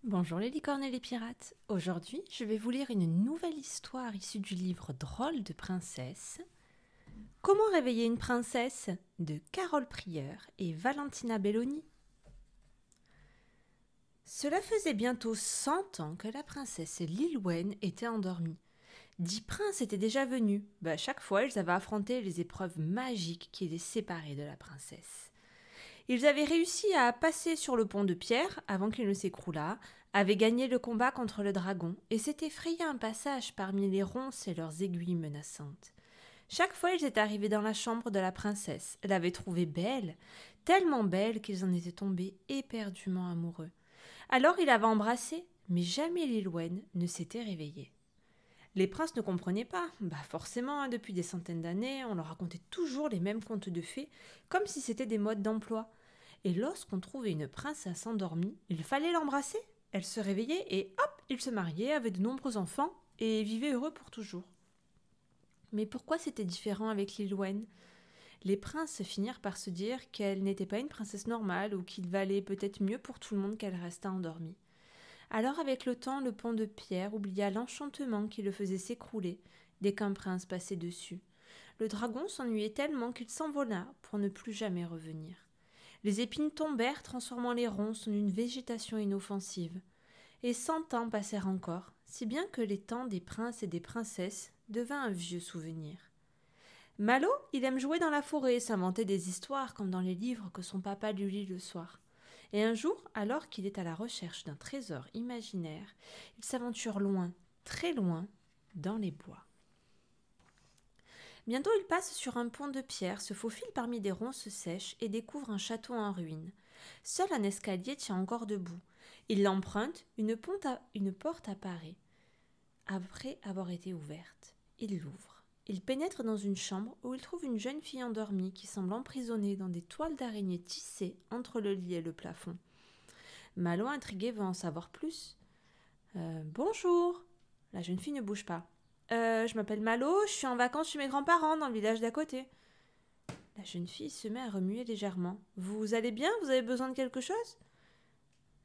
Bonjour les licornes et les pirates. Aujourd'hui, je vais vous lire une nouvelle histoire issue du livre Drôle de princesse. Comment réveiller une princesse de Carole Prieur et Valentina Belloni. Cela faisait bientôt 100 ans que la princesse Lilwen était endormie. 10 princes étaient déjà venus. À chaque fois, ils avaient affronté les épreuves magiques qui les séparaient de la princesse. Ils avaient réussi à passer sur le pont de pierre avant qu'il ne s'écroulât, avaient gagné le combat contre le dragon et s'étaient frayé un passage parmi les ronces et leurs aiguilles menaçantes. Chaque fois, ils étaient arrivés dans la chambre de la princesse, l'avaient trouvée belle, tellement belle qu'ils en étaient tombés éperdument amoureux. Alors il l'avait embrassée, mais jamais Lilwen ne s'était réveillée. Les princes ne comprenaient pas. Forcément, depuis des centaines d'années, on leur racontait toujours les mêmes contes de fées, comme si c'était des modes d'emploi. Et lorsqu'on trouvait une princesse endormie, il fallait l'embrasser. Elle se réveillait et hop, ils se mariaient, avaient de nombreux enfants et vivaient heureux pour toujours. Mais pourquoi c'était différent avec Lilwen ? Les princes finirent par se dire qu'elle n'était pas une princesse normale ou qu'il valait peut-être mieux pour tout le monde qu'elle restât endormie. Alors avec le temps, le pont de pierre oublia l'enchantement qui le faisait s'écrouler dès qu'un prince passait dessus. Le dragon s'ennuyait tellement qu'il s'envola pour ne plus jamais revenir. Les épines tombèrent, transformant les ronces en une végétation inoffensive. Et 100 ans passèrent encore, si bien que les temps des princes et des princesses devint un vieux souvenir. Malo, il aime jouer dans la forêt et s'inventer des histoires comme dans les livres que son papa lui lit le soir. Et un jour, alors qu'il est à la recherche d'un trésor imaginaire, il s'aventure loin, très loin, dans les bois. Bientôt il passe sur un pont de pierre, se faufile parmi des ronces sèches et découvre un château en ruine. Seul un escalier tient encore debout. Il l'emprunte, une porte apparaît. Après avoir été ouverte, il l'ouvre. Il pénètre dans une chambre où il trouve une jeune fille endormie qui semble emprisonnée dans des toiles d'araignée tissées entre le lit et le plafond. Malo, intrigué, veut en savoir plus. Bonjour. La jeune fille ne bouge pas. Je m'appelle Malo, je suis en vacances chez mes grands-parents dans le village d'à côté. La jeune fille se met à remuer légèrement. Vous allez bien ? Vous avez besoin de quelque chose ?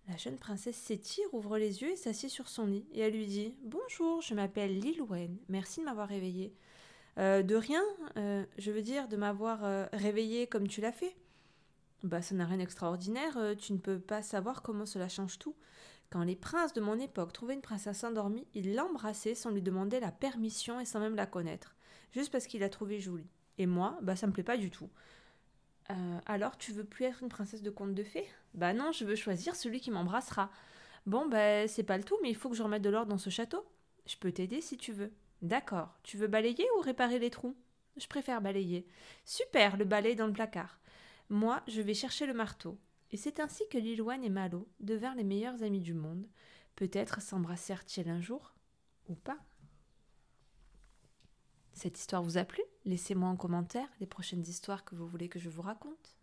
La jeune princesse s'étire, ouvre les yeux et s'assied sur son lit. Et elle lui dit « Bonjour, je m'appelle Lilwen. Merci de m'avoir réveillée. De rien, je veux dire de m'avoir réveillée comme tu l'as fait. » Ça n'a rien d'extraordinaire, tu ne peux pas savoir comment cela change tout. Quand les princes de mon époque trouvaient une princesse endormie, ils l'embrassaient sans lui demander la permission et sans même la connaître, juste parce qu'ils la trouvaient jolie. Et moi, ça me plaît pas du tout. Alors, tu veux plus être une princesse de conte de fées ? Non, je veux choisir celui qui m'embrassera. Bon, c'est pas le tout, mais il faut que je remette de l'ordre dans ce château. Je peux t'aider si tu veux. D'accord. Tu veux balayer ou réparer les trous ? Je préfère balayer. Super, le balai est dans le placard. Moi, je vais chercher le marteau. Et c'est ainsi que Lilwen et Malo devinrent les meilleurs amis du monde. Peut-être s'embrassèrent-ils un jour, ou pas. Cette histoire vous a plu ? Laissez-moi en commentaire les prochaines histoires que vous voulez que je vous raconte.